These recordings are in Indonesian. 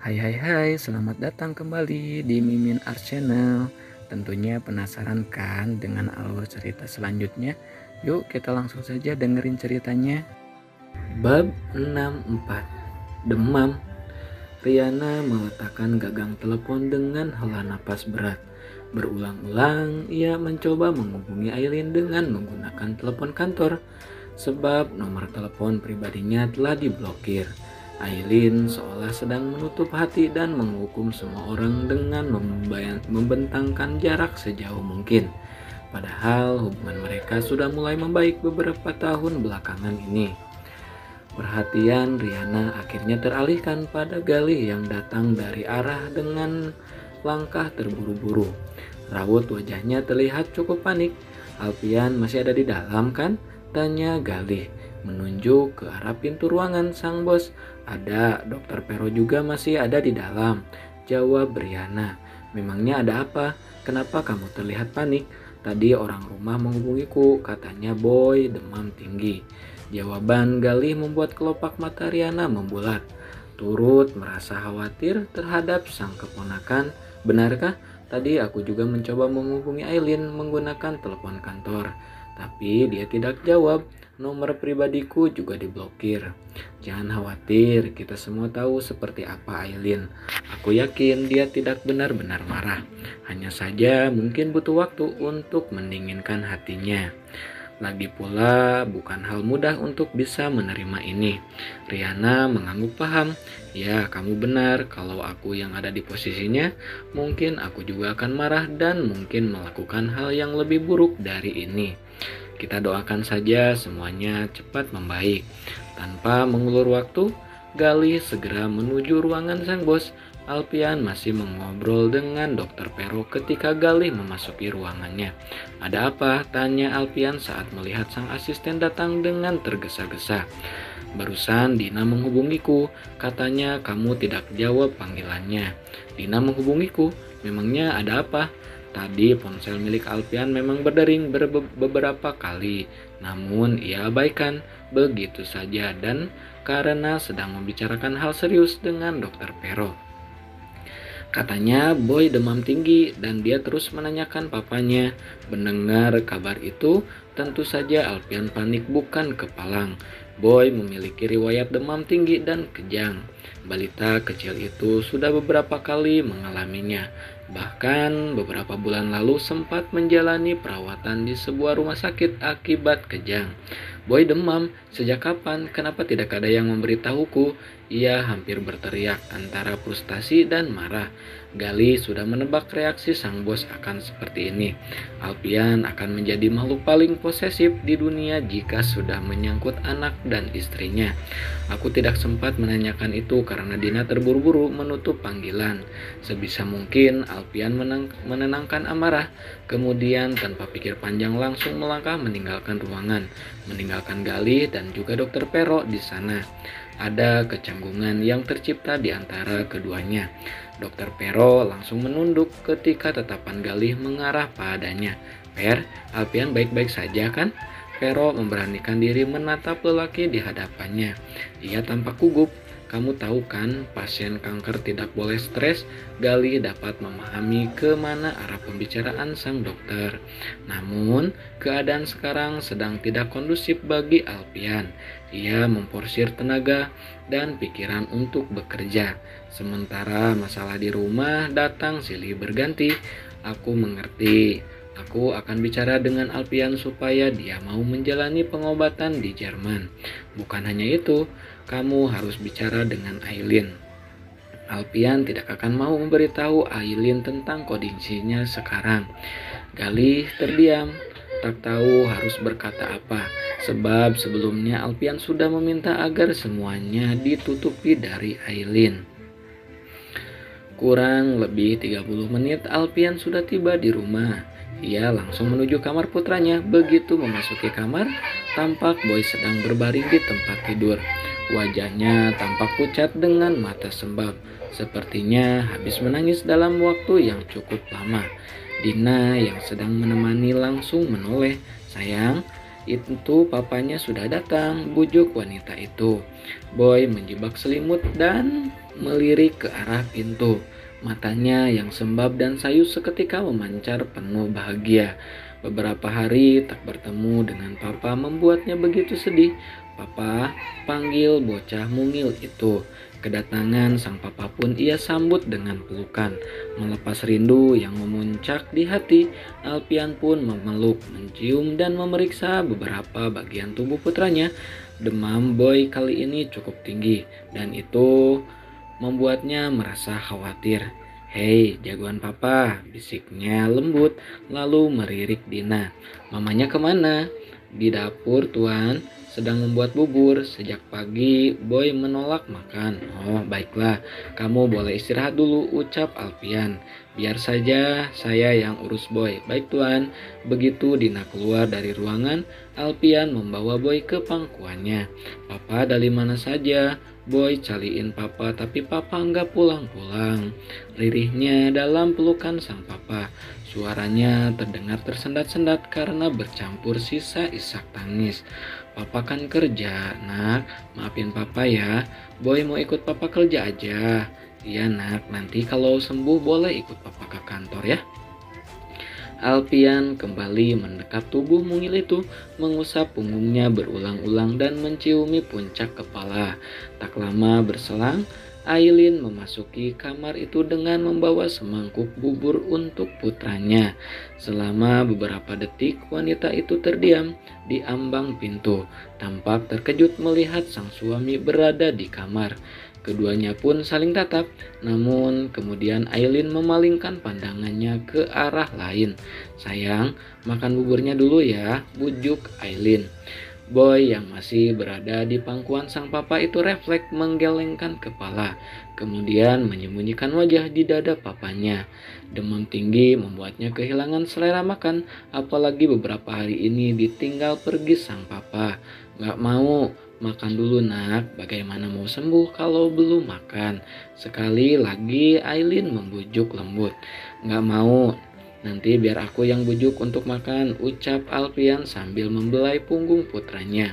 Hai hai hai, selamat datang kembali di Mimin Art Channel. Tentunya penasaran kan dengan alur cerita selanjutnya? Yuk kita langsung saja dengerin ceritanya. Bab 64. Demam. Riana meletakkan gagang telepon dengan hela napas berat. Berulang-ulang ia mencoba menghubungi Aileen dengan menggunakan telepon kantor, sebab nomor telepon pribadinya telah diblokir. Aileen seolah sedang menutup hati dan menghukum semua orang dengan membentangkan jarak sejauh mungkin. Padahal hubungan mereka sudah mulai membaik beberapa tahun belakangan ini. Perhatian Riana akhirnya teralihkan pada Galih yang datang dari arah dengan langkah terburu-buru. Raut wajahnya terlihat cukup panik. "Alpian masih ada di dalam kan?" tanya Galih, menunjuk ke arah pintu ruangan sang bos. "Ada, Dokter Pero juga masih ada di dalam," jawab Riana. "Memangnya ada apa? Kenapa kamu terlihat panik?" "Tadi orang rumah menghubungiku, katanya Boy demam tinggi." Jawaban Galih membuat kelopak mata Riana membulat. Turut merasa khawatir terhadap sang keponakan. "Benarkah? Tadi aku juga mencoba menghubungi Aileen menggunakan telepon kantor, tapi dia tidak jawab. Nomor pribadiku juga diblokir." "Jangan khawatir, kita semua tahu seperti apa Aileen. Aku yakin dia tidak benar-benar marah. Hanya saja mungkin butuh waktu untuk mendinginkan hatinya. Lagi pula bukan hal mudah untuk bisa menerima ini." Riana mengangguk paham. "Ya, kamu benar. Kalau aku yang ada di posisinya, mungkin aku juga akan marah dan mungkin melakukan hal yang lebih buruk dari ini. Kita doakan saja semuanya cepat membaik." Tanpa mengulur waktu, Galih segera menuju ruangan sang bos. Alpian masih mengobrol dengan Dokter Pero ketika Galih memasuki ruangannya. "Ada apa?" tanya Alpian saat melihat sang asisten datang dengan tergesa-gesa. "Barusan Dina menghubungiku, katanya kamu tidak jawab panggilannya." "Dina menghubungiku? Memangnya ada apa?" "Tadi ponsel milik Alpian memang berdering beberapa kali, namun ia abaikan begitu saja dan karena sedang membicarakan hal serius dengan Dokter Pero. Katanya Boy demam tinggi dan dia terus menanyakan papanya." Mendengar kabar itu, tentu saja Alpian panik bukan kepalang. Boy memiliki riwayat demam tinggi dan kejang. Balita kecil itu sudah beberapa kali mengalaminya. Bahkan beberapa bulan lalu sempat menjalani perawatan di sebuah rumah sakit akibat kejang. "Boy demam? Sejak kapan? Kenapa tidak ada yang memberitahuku?" Ia hampir berteriak antara frustasi dan marah. Gali sudah menebak reaksi sang bos akan seperti ini. Alpian akan menjadi makhluk paling posesif di dunia jika sudah menyangkut anak dan istrinya. "Aku tidak sempat menanyakan itu karena Dina terburu-buru menutup panggilan." Sebisa mungkin Alpian menenangkan amarah. Kemudian tanpa pikir panjang langsung melangkah meninggalkan ruangan, meninggalkan Gali dan juga Dokter Pero di sana. Ada kecanggungan yang tercipta di antara keduanya. Dokter Pero langsung menunduk ketika tatapan Galih mengarah padanya. "Per, Alpian baik-baik saja kan?" Pero memberanikan diri menatap lelaki di hadapannya. Ia tampak gugup. "Kamu tahu kan, pasien kanker tidak boleh stres." Galih dapat memahami kemana arah pembicaraan sang dokter. Namun, keadaan sekarang sedang tidak kondusif bagi Alpian. Ia memporsir tenaga dan pikiran untuk bekerja. Sementara masalah di rumah datang silih berganti. "Aku mengerti. Aku akan bicara dengan Alpian supaya dia mau menjalani pengobatan di Jerman. Bukan hanya itu, kamu harus bicara dengan Aileen." Alpian tidak akan mau memberitahu Aileen tentang kondisinya sekarang. Galih terdiam, tak tahu harus berkata apa, sebab sebelumnya Alpian sudah meminta agar semuanya ditutupi dari Aileen. Kurang lebih 30 menit Alpian sudah tiba di rumah. Ia langsung menuju kamar putranya. Begitu memasuki kamar, tampak Boy sedang berbaring di tempat tidur. Wajahnya tampak pucat dengan mata sembab. Sepertinya habis menangis dalam waktu yang cukup lama. Dina yang sedang menemani langsung menoleh. "Sayang." Itu papanya sudah datang, bujuk wanita itu. Boy menjebak selimut dan melirik ke arah pintu. Matanya yang sembab dan sayu seketika memancar penuh bahagia. Beberapa hari tak bertemu dengan papa membuatnya begitu sedih. Papa panggil bocah mungil itu. Kedatangan sang papa pun ia sambut dengan pelukan. Melepas rindu yang memuncak di hati, Alpian pun memeluk, mencium dan memeriksa beberapa bagian tubuh putranya. Demam Boy kali ini cukup tinggi dan itu membuatnya merasa khawatir. "Hei, jagoan papa," bisiknya lembut, lalu meririk Dina. "Mamanya kemana?" "Di dapur, Tuan. Sedang membuat bubur. Sejak pagi, Boy menolak makan." "Oh, baiklah. Kamu boleh istirahat dulu," ucap Alpian. "Biar saja saya yang urus Boy." "Baik, Tuan." Begitu Dina keluar dari ruangan, Alpian membawa Boy ke pangkuannya. "Papa dari mana saja?" Boy caliin papa, tapi papa nggak pulang-pulang. Lirihnya dalam pelukan sang papa. Suaranya terdengar tersendat-sendat karena bercampur sisa isak tangis. "Papa kan kerja, nak. Maafin papa ya. Boy mau ikut papa kerja aja." "Iya, nak. Nanti kalau sembuh boleh ikut papa ke kantor ya." Alpian kembali mendekat tubuh mungil itu, mengusap punggungnya berulang-ulang dan menciumi puncak kepala. Tak lama berselang, Aileen memasuki kamar itu dengan membawa semangkuk bubur untuk putranya. Selama beberapa detik, wanita itu terdiam di ambang pintu, tampak terkejut melihat sang suami berada di kamar. Keduanya pun saling tatap, namun kemudian Aileen memalingkan pandangannya ke arah lain. "Sayang, makan buburnya dulu ya," bujuk Aileen. Boy yang masih berada di pangkuan sang papa itu refleks menggelengkan kepala, kemudian menyembunyikan wajah di dada papanya. Demam tinggi membuatnya kehilangan selera makan, apalagi beberapa hari ini ditinggal pergi sang papa. "Gak mau." "Makan dulu, nak. Bagaimana mau sembuh kalau belum makan?" Sekali lagi Aileen membujuk lembut. "Gak mau. Nanti biar aku yang bujuk untuk makan," ucap Alpian sambil membelai punggung putranya.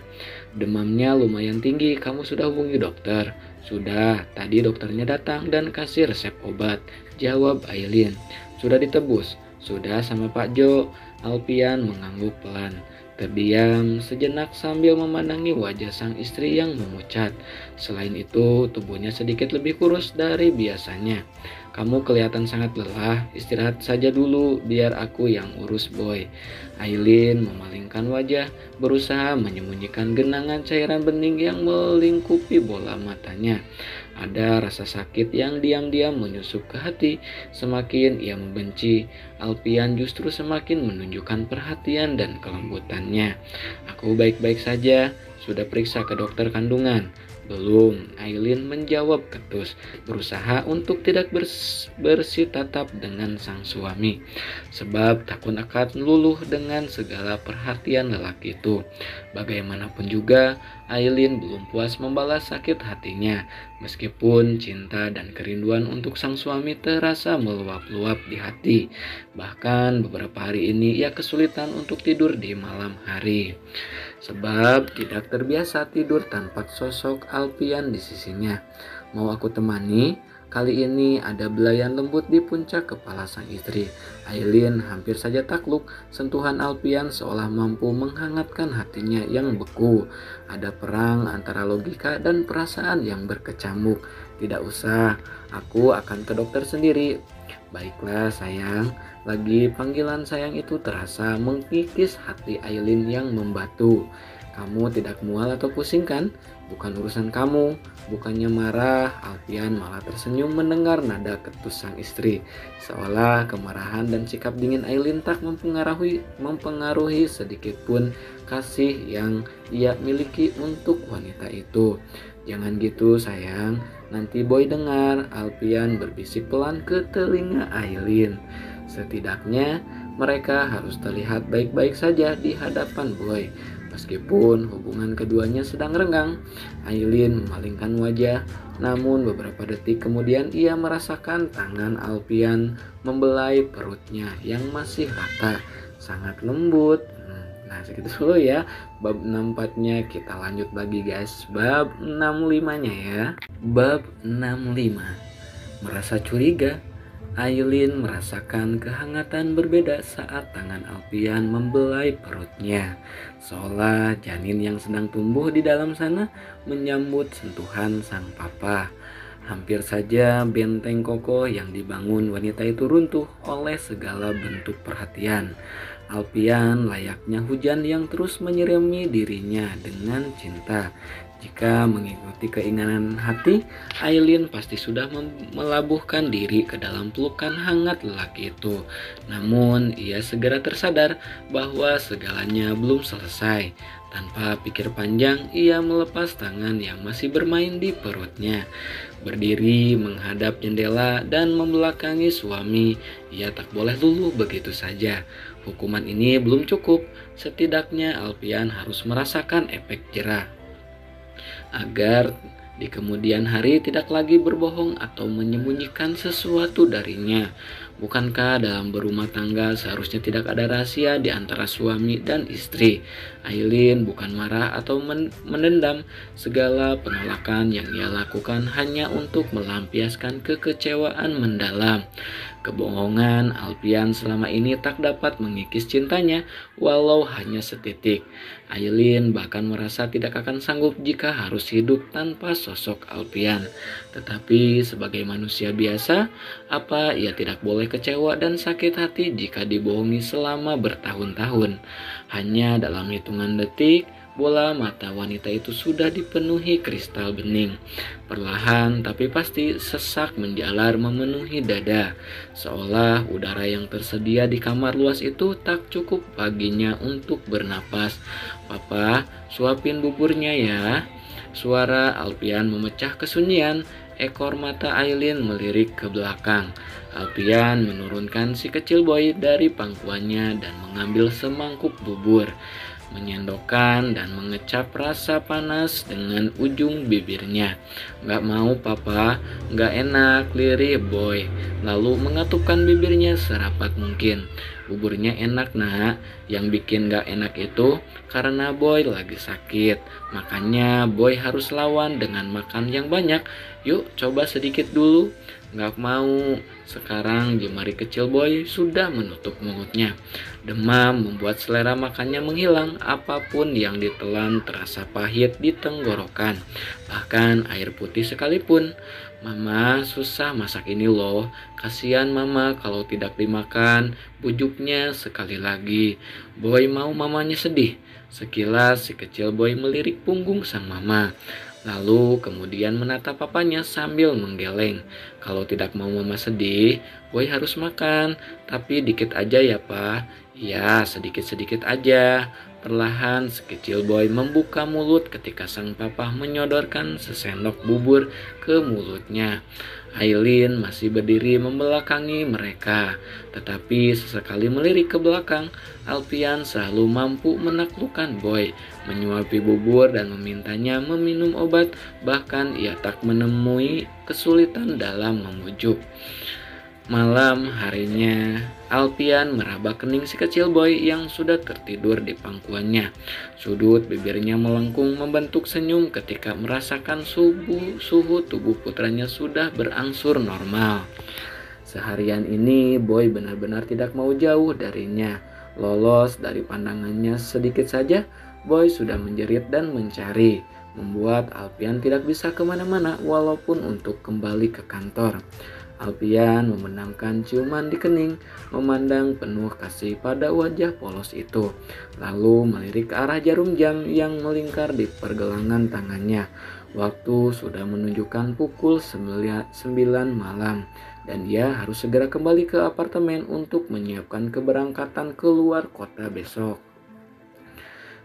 "Demamnya lumayan tinggi. Kamu sudah hubungi dokter?" "Sudah. Tadi dokternya datang dan kasih resep obat," jawab Aileen. "Sudah ditebus?" "Sudah sama Pak Jo." Alpian mengangguk pelan. Terdiam sejenak sambil memandangi wajah sang istri yang memucat. Selain itu, tubuhnya sedikit lebih kurus dari biasanya. "Kamu kelihatan sangat lelah, istirahat saja dulu, biar aku yang urus Boy." Aileen memalingkan wajah, berusaha menyembunyikan genangan cairan bening yang melingkupi bola matanya. Ada rasa sakit yang diam-diam menyusup ke hati. Semakin ia membenci, Alpian justru semakin menunjukkan perhatian dan kelembutannya. "Aku baik-baik saja. Sudah periksa ke dokter kandungan?" "Belum." Aileen menjawab ketus, berusaha untuk tidak bersittatap dengan sang suami, sebab takut akan luluh dengan segala perhatian lelaki itu. Bagaimanapun juga, Aileen belum puas membalas sakit hatinya, meskipun cinta dan kerinduan untuk sang suami terasa meluap-luap di hati. Bahkan beberapa hari ini ia kesulitan untuk tidur di malam hari, sebab tidak terbiasa tidur tanpa sosok Alpian di sisinya. "Mau aku temani?" Kali ini ada belayan lembut di puncak kepala sang istri. Aileen hampir saja takluk. Sentuhan Alpian seolah mampu menghangatkan hatinya yang beku. Ada perang antara logika dan perasaan yang berkecamuk. "Tidak usah, aku akan ke dokter sendiri." "Baiklah sayang." Lagi panggilan sayang itu terasa mengkikis hati Aileen yang membatu. "Kamu tidak mual atau pusing kan?" "Bukan urusan kamu." Bukannya marah, Alpian malah tersenyum mendengar nada ketus sang istri. Seolah kemarahan dan sikap dingin Aileen tak mempengaruhi sedikit pun kasih yang ia miliki untuk wanita itu. "Jangan gitu sayang, nanti Boy dengar." Alpian berbisik pelan ke telinga Aileen. Setidaknya mereka harus terlihat baik-baik saja di hadapan Boy. Meskipun hubungan keduanya sedang renggang, Aileen memalingkan wajah, namun beberapa detik kemudian ia merasakan tangan Alpian membelai perutnya yang masih rata, sangat lembut. Nah, segitu dulu ya bab 64-nya. Kita lanjut lagi guys, bab 65-nya ya. Bab 65. Merasa curiga. Aileen merasakan kehangatan berbeda saat tangan Alpian membelai perutnya, seolah janin yang sedang tumbuh di dalam sana menyambut sentuhan sang papa. Hampir saja benteng kokoh yang dibangun wanita itu runtuh oleh segala bentuk perhatian. Alpian layaknya hujan yang terus menyirami dirinya dengan cinta. Jika mengikuti keinginan hati, Aileen pasti sudah melabuhkan diri ke dalam pelukan hangat lelaki itu. Namun, ia segera tersadar bahwa segalanya belum selesai. Tanpa pikir panjang, ia melepas tangan yang masih bermain di perutnya. Berdiri menghadap jendela dan membelakangi suami, ia tak boleh luluh begitu saja. Hukuman ini belum cukup, setidaknya Alpian harus merasakan efek jera agar di kemudian hari tidak lagi berbohong atau menyembunyikan sesuatu darinya. Bukankah dalam berumah tangga seharusnya tidak ada rahasia di antara suami dan istri? Aileen bukan marah atau mendendam. Segala penolakan yang ia lakukan hanya untuk melampiaskan kekecewaan mendalam. Kebohongan Alpian selama ini tak dapat mengikis cintanya, walau hanya setitik. Aileen bahkan merasa tidak akan sanggup jika harus hidup tanpa sosok Alpian. Tetapi sebagai manusia biasa, apa ia tidak boleh kecewa dan sakit hati jika dibohongi selama bertahun-tahun? Hanya dalam hitungan detik, bola mata wanita itu sudah dipenuhi kristal bening. Perlahan tapi pasti sesak menjalar memenuhi dada, seolah udara yang tersedia di kamar luas itu tak cukup baginya untuk bernapas. "Papa, suapin buburnya ya." Suara Alpian memecah kesunyian. Ekor mata Aileen melirik ke belakang. Alpian menurunkan si kecil boy dari pangkuannya dan mengambil semangkuk bubur, menyendokkan dan mengecap rasa panas dengan ujung bibirnya. "Gak mau papa, gak enak," lirih boy, lalu mengatupkan bibirnya serapat mungkin. "Buburnya enak nak, yang bikin gak enak itu karena boy lagi sakit. Makanya boy harus lawan dengan makan yang banyak. Yuk coba sedikit dulu." "Gak mau." Sekarang jemari kecil boy sudah menutup mulutnya. Demam membuat selera makannya menghilang. Apapun yang ditelan terasa pahit di tenggorokan, bahkan air putih sekalipun. "Mama susah masak ini loh. Kasihan mama kalau tidak dimakan," bujuknya sekali lagi. Boy mau mamanya sedih. Sekilas si kecil boy melirik punggung sang mama, lalu kemudian menatap papanya sambil menggeleng. "Kalau tidak mau mama sedih, boy harus makan. Tapi dikit aja ya pak." "Ya sedikit-sedikit aja." Perlahan si kecil boy membuka mulut ketika sang papa menyodorkan sesendok bubur ke mulutnya. Aileen masih berdiri membelakangi mereka, tetapi sesekali melirik ke belakang. Alpian selalu mampu menaklukkan boy, menyuapi bubur dan memintanya meminum obat. Bahkan ia tak menemui kesulitan dalam memujuk. Malam harinya, Alpian meraba kening si kecil boy yang sudah tertidur di pangkuannya. Sudut bibirnya melengkung membentuk senyum ketika merasakan suhu tubuh putranya sudah berangsur normal. Seharian ini boy benar-benar tidak mau jauh darinya. Lolos dari pandangannya sedikit saja, boy sudah menjerit dan mencari, membuat Alpian tidak bisa kemana-mana walaupun untuk kembali ke kantor. Alpian memendamkan ciuman di kening, memandang penuh kasih pada wajah polos itu, lalu melirik ke arah jarum jam yang melingkar di pergelangan tangannya. Waktu sudah menunjukkan pukul 9 malam, dan ia harus segera kembali ke apartemen untuk menyiapkan keberangkatan keluar kota besok.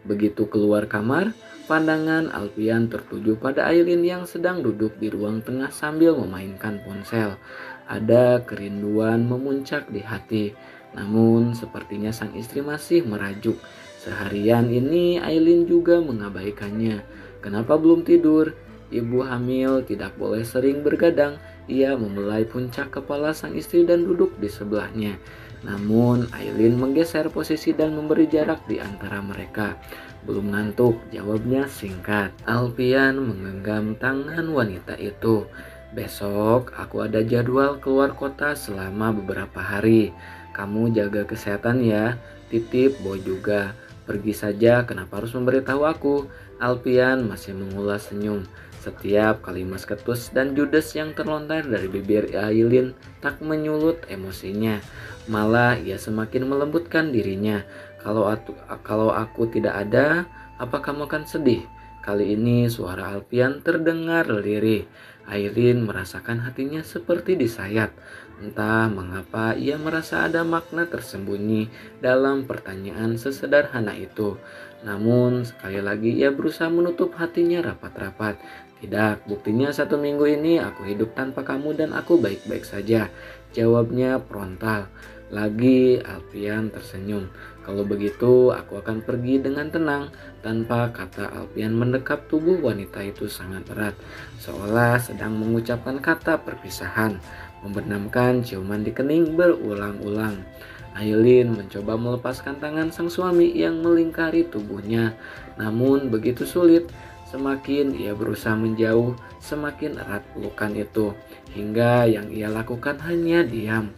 Begitu keluar kamar, pandangan Alpian tertuju pada Aileen yang sedang duduk di ruang tengah sambil memainkan ponsel. Ada kerinduan memuncak di hati, namun sepertinya sang istri masih merajuk. Seharian ini Aileen juga mengabaikannya. Kenapa belum tidur? Ibu hamil tidak boleh sering bergadang. Ia membelai puncak kepala sang istri dan duduk di sebelahnya. Namun Aileen menggeser posisi dan memberi jarak di antara mereka. Belum ngantuk, jawabnya singkat. Alpian menggenggam tangan wanita itu. Besok aku ada jadwal keluar kota selama beberapa hari. Kamu jaga kesehatan ya. Titip Boy juga. Pergi saja, kenapa harus memberitahu aku? Alpian masih mengulas senyum. Setiap kalimat ketus dan judes yang terlontar dari bibir Aileen tak menyulut emosinya. Malah ia semakin melembutkan dirinya. Kalau aku tidak ada, apa kamu akan sedih? Kali ini suara Alpian terdengar lirih. Aileen merasakan hatinya seperti disayat. Entah mengapa ia merasa ada makna tersembunyi dalam pertanyaan sesederhana itu. Namun sekali lagi ia berusaha menutup hatinya rapat-rapat. Tidak, buktinya 1 minggu ini aku hidup tanpa kamu dan aku baik-baik saja. Jawabnya frontal. Lagi Alpian tersenyum. Kalau begitu aku akan pergi dengan tenang. Tanpa kata Alpian mendekap tubuh wanita itu sangat erat. Seolah sedang mengucapkan kata perpisahan. Membenamkan ciuman di kening berulang-ulang. Aileen mencoba melepaskan tangan sang suami yang melingkari tubuhnya. Namun begitu sulit. Semakin ia berusaha menjauh, semakin erat pelukan itu. Hingga yang ia lakukan hanya diam.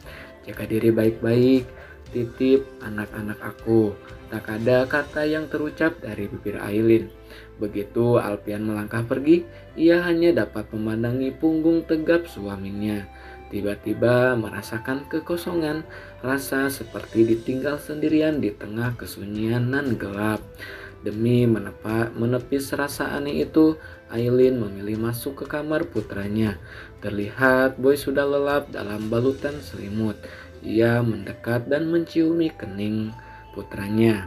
Jaga diri baik-baik, titip anak-anak aku. Tak ada kata yang terucap dari bibir Aileen. Begitu Alpian melangkah pergi, ia hanya dapat memandangi punggung tegap suaminya. Tiba-tiba merasakan kekosongan, rasa seperti ditinggal sendirian di tengah kesunyian nan gelap. Demi menepis rasa aneh itu, Aileen memilih masuk ke kamar putranya. Terlihat Boy sudah lelap dalam balutan selimut. Ia mendekat dan menciumi kening putranya.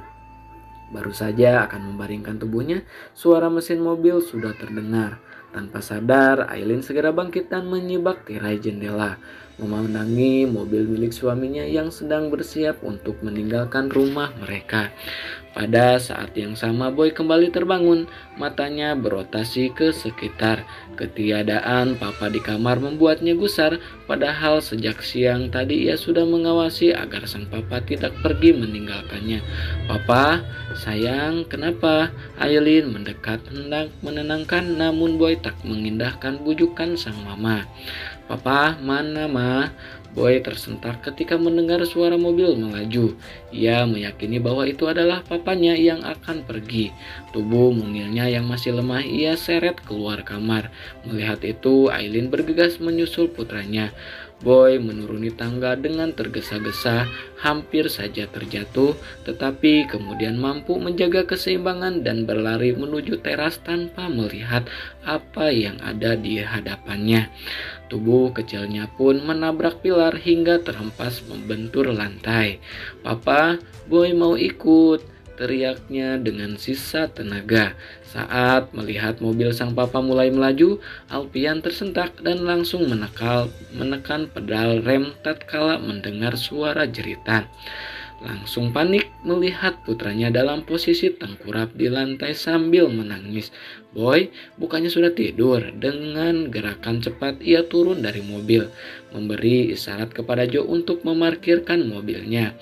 Baru saja akan membaringkan tubuhnya, suara mesin mobil sudah terdengar. Tanpa sadar, Aileen segera bangkit dan menyibak tirai jendela, memandangi mobil milik suaminya yang sedang bersiap untuk meninggalkan rumah mereka. Pada saat yang sama Boy kembali terbangun, matanya berotasi ke sekitar. Ketiadaan papa di kamar membuatnya gusar, padahal sejak siang tadi ia sudah mengawasi agar sang papa tidak pergi meninggalkannya. Papa, sayang, kenapa? Aileen mendekat hendak menenangkan, namun Boy tak mengindahkan bujukan sang mama. Papa, mana ma? Boy tersentak ketika mendengar suara mobil melaju. Ia meyakini bahwa itu adalah papanya yang akan pergi. Tubuh mungilnya yang masih lemah ia seret keluar kamar. Melihat itu, Aileen bergegas menyusul putranya. Boy menuruni tangga dengan tergesa-gesa, hampir saja terjatuh, tetapi kemudian mampu menjaga keseimbangan dan berlari menuju teras tanpa melihat apa yang ada di hadapannya. Tubuh kecilnya pun menabrak pilar hingga terhempas membentur lantai. Papa, Boy mau ikut, teriaknya dengan sisa tenaga. Saat melihat mobil sang papa mulai melaju, Alpian tersentak dan langsung menekan pedal rem tatkala mendengar suara jeritan. Langsung panik melihat putranya dalam posisi tengkurap di lantai sambil menangis. Boy bukannya sudah tidur. Dengan gerakan cepat ia turun dari mobil, memberi isyarat kepada Joe untuk memarkirkan mobilnya.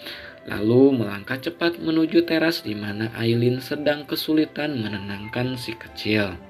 Lalu melangkah cepat menuju teras di mana Aileen sedang kesulitan menenangkan si kecil.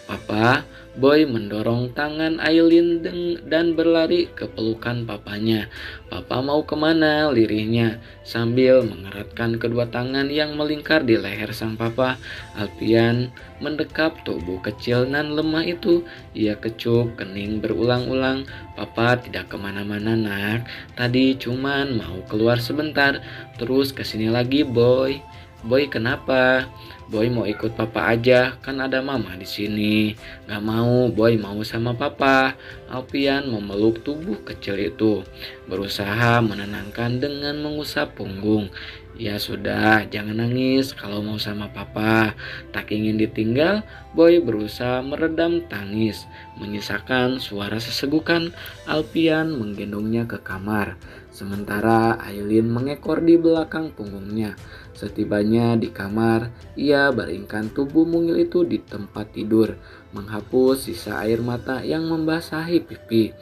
Papa, Boy mendorong tangan Aileen dan berlari ke pelukan papanya. Papa mau kemana? Lirihnya sambil mengeratkan kedua tangan yang melingkar di leher sang papa. Alpian mendekap tubuh kecil nan lemah itu. Ia kecup kening berulang-ulang. Papa tidak kemana-mana nak. Tadi cuman mau keluar sebentar. Terus kesini lagi Boy. Boy kenapa? Boy mau ikut papa aja, kan ada mama di sini. Gak mau, Boy mau sama papa. Alpian memeluk tubuh kecil itu, berusaha menenangkan dengan mengusap punggung. Ya sudah, jangan nangis kalau mau sama papa. Tak ingin ditinggal, Boy berusaha meredam tangis. Menyisakan suara sesegukan, Alpian menggendongnya ke kamar. Sementara Aileen mengekor di belakang punggungnya. Setibanya di kamar, ia baringkan tubuh mungil itu di tempat tidur, menghapus sisa air mata yang membasahi pipi.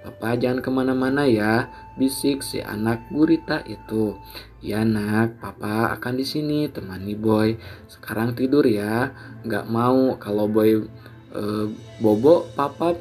Papa jangan kemana-mana ya, bisik si anak gurita itu. Ya nak, papa akan di sini temani Boy. Sekarang tidur ya. Nggak mau kalau Boy bobo, papa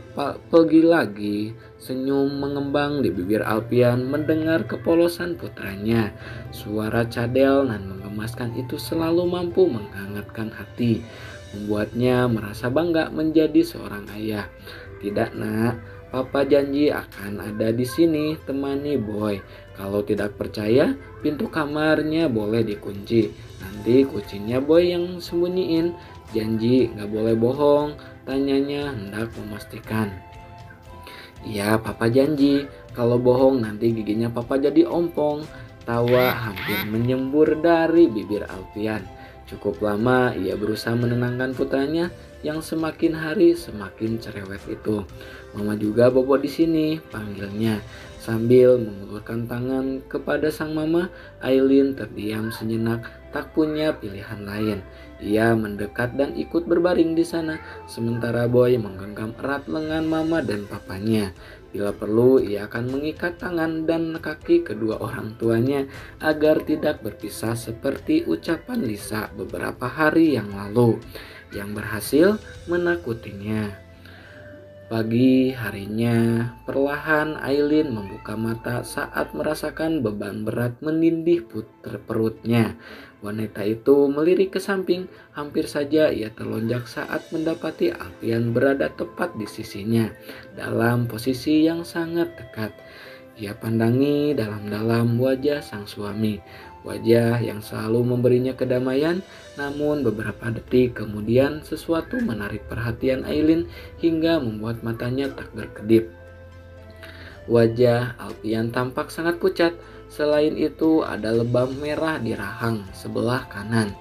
pergi lagi. Senyum mengembang di bibir Alpian mendengar kepolosan putranya. Suara cadel dan menggemaskan itu selalu mampu menghangatkan hati, membuatnya merasa bangga menjadi seorang ayah. Tidak nak, papa janji akan ada di sini temani Boy. Kalau tidak percaya, pintu kamarnya boleh dikunci. Nanti kucingnya Boy yang sembunyiin. Janji gak boleh bohong, tanyanya hendak memastikan. Iya, papa janji. Kalau bohong nanti giginya papa jadi ompong. Tawa hampir menyembur dari bibir Alfian. Cukup lama ia berusaha menenangkan putranya yang semakin hari semakin cerewet itu. Mama juga bobo di sini, panggilnya. Sambil mengulurkan tangan kepada sang mama, Aileen terdiam sejenak, tak punya pilihan lain. Ia mendekat dan ikut berbaring di sana, sementara Boy menggenggam erat lengan mama dan papanya. Bila perlu, ia akan mengikat tangan dan kaki kedua orang tuanya agar tidak berpisah seperti ucapan Lisa beberapa hari yang lalu yang berhasil menakutinya. Pagi harinya, perlahan Aileen membuka mata saat merasakan beban berat menindih perutnya. Wanita itu melirik ke samping, hampir saja ia terlonjak saat mendapati Alfian berada tepat di sisinya, dalam posisi yang sangat dekat. Ia pandangi dalam-dalam wajah sang suami, wajah yang selalu memberinya kedamaian. Namun beberapa detik kemudian sesuatu menarik perhatian Aileen hingga membuat matanya tak berkedip. Wajah Alfian tampak sangat pucat. Selain itu ada lebam merah di rahang sebelah kanan.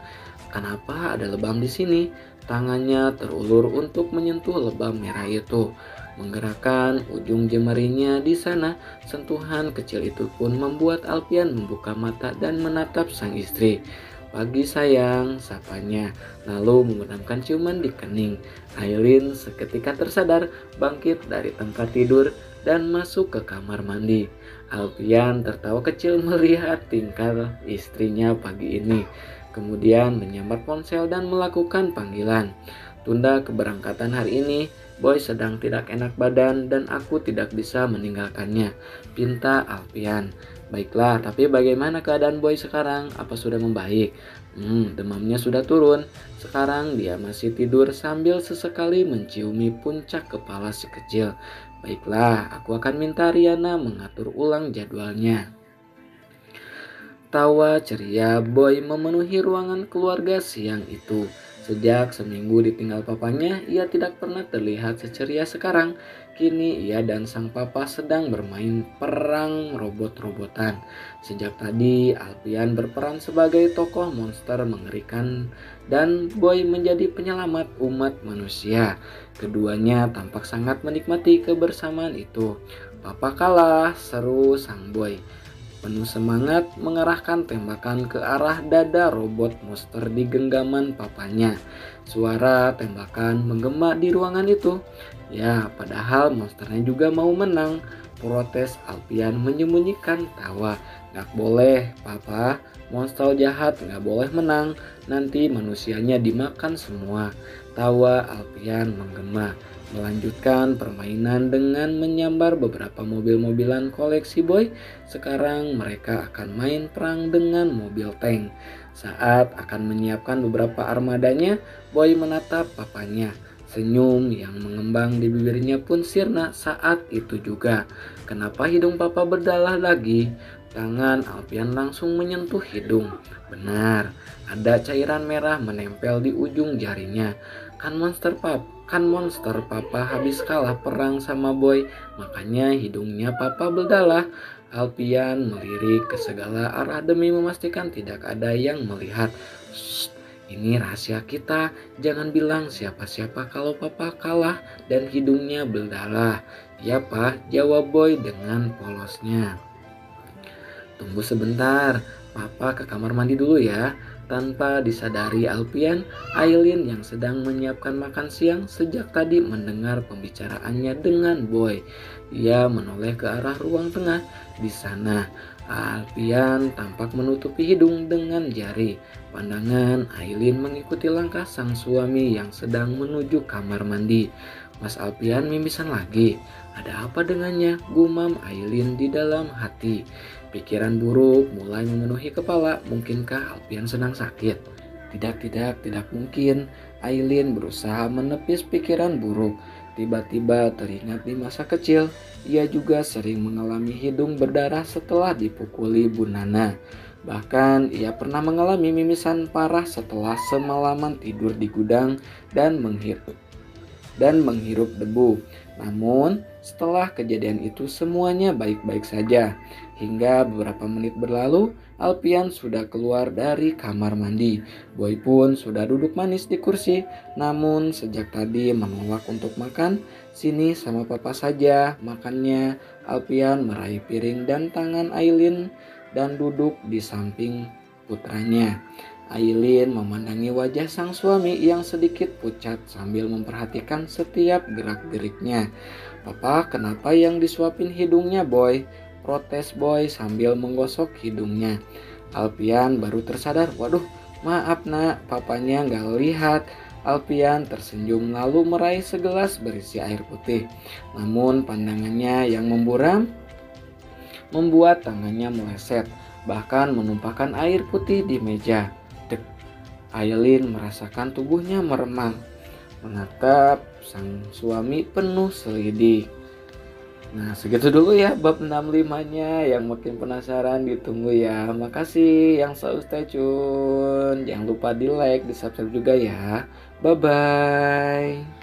Kenapa ada lebam di sini? Tangannya terulur untuk menyentuh lebam merah itu, menggerakkan ujung jemarinya di sana. Sentuhan kecil itu pun membuat Alfian membuka mata dan menatap sang istri. Pagi sayang, sapanya, lalu memendamkan ciuman di kening. Aileen seketika tersadar, bangkit dari tempat tidur dan masuk ke kamar mandi. Alfian tertawa kecil melihat tingkah istrinya pagi ini. Kemudian menyambar ponsel dan melakukan panggilan. Tunda keberangkatan hari ini, Boy sedang tidak enak badan dan aku tidak bisa meninggalkannya, pinta Alfian. Baiklah, tapi bagaimana keadaan Boy sekarang? Apa sudah membaik? Demamnya sudah turun. Sekarang dia masih tidur sambil sesekali menciumi puncak kepala si kecil. Baiklah, aku akan minta Riana mengatur ulang jadwalnya. Tawa ceria Boy memenuhi ruangan keluarga siang itu. Sejak seminggu ditinggal papanya, ia tidak pernah terlihat seceria sekarang. Kini ia dan sang papa sedang bermain perang robot-robotan. Sejak tadi, Alfian berperan sebagai tokoh monster mengerikan dan Boy menjadi penyelamat umat manusia. Keduanya tampak sangat menikmati kebersamaan itu. Papa kalah, seru sang Boy. Penuh semangat mengarahkan tembakan ke arah dada robot monster di genggaman papanya. Suara tembakan menggema di ruangan itu. Ya, padahal monsternya juga mau menang. Protes Alfian menyembunyikan tawa. Gak boleh, papa. Monster jahat gak boleh menang. Nanti manusianya dimakan semua. Tawa Alfian menggema. Melanjutkan permainan dengan menyambar beberapa mobil-mobilan koleksi Boy. Sekarang mereka akan main perang dengan mobil tank. Saat akan menyiapkan beberapa armadanya, Boy menatap papanya. Senyum yang mengembang di bibirnya pun sirna saat itu juga. Kenapa hidung papa berdarah lagi? Tangan Alfian langsung menyentuh hidung. Benar, ada cairan merah menempel di ujung jarinya. Kan monster papa habis kalah perang sama Boy, makanya hidungnya papa berdarah. Alfian melirik ke segala arah demi memastikan tidak ada yang melihat. Shh, ini rahasia kita, jangan bilang siapa-siapa kalau papa kalah dan hidungnya berdarah. Ya pak, jawab Boy dengan polosnya. Tunggu sebentar, papa ke kamar mandi dulu ya. Tanpa disadari Alpian, Aileen yang sedang menyiapkan makan siang sejak tadi mendengar pembicaraannya dengan Boy. Ia menoleh ke arah ruang tengah. Di sana, Alpian tampak menutupi hidung dengan jari. Pandangan Aileen mengikuti langkah sang suami yang sedang menuju kamar mandi. Mas Alpian mimisan lagi. Ada apa dengannya? Gumam Aileen di dalam hati. Pikiran buruk mulai memenuhi kepala. Mungkinkah Alpian sedang sakit? Tidak mungkin. Aileen berusaha menepis pikiran buruk. Tiba-tiba teringat di masa kecil, ia juga sering mengalami hidung berdarah setelah dipukuli Bu Nana. Bahkan ia pernah mengalami mimisan parah setelah semalaman tidur di gudang dan menghirup debu. Namun setelah kejadian itu semuanya baik-baik saja. Hingga beberapa menit berlalu, Alpian sudah keluar dari kamar mandi. Boy pun sudah duduk manis di kursi, namun sejak tadi menolak untuk makan. Sini sama papa saja makannya. Alpian meraih piring dan tangan Aileen dan duduk di samping putranya. Aileen memandangi wajah sang suami yang sedikit pucat sambil memperhatikan setiap gerak-geriknya. Papa, kenapa yang disuapin hidungnya, Boy? Protes Boy sambil menggosok hidungnya. Alpian baru tersadar, waduh, maaf nak, papanya gak lihat. Alpian tersenyum lalu meraih segelas berisi air putih. Namun pandangannya yang memburam membuat tangannya meleset, bahkan menumpahkan air putih di meja. Dek, Aileen merasakan tubuhnya meremang, menatap sang suami penuh selidik. Nah, segitu dulu ya bab 65-nya. Yang makin penasaran ditunggu ya. Makasih yang selalu stay tune. Jangan lupa di like, di subscribe juga ya. Bye bye.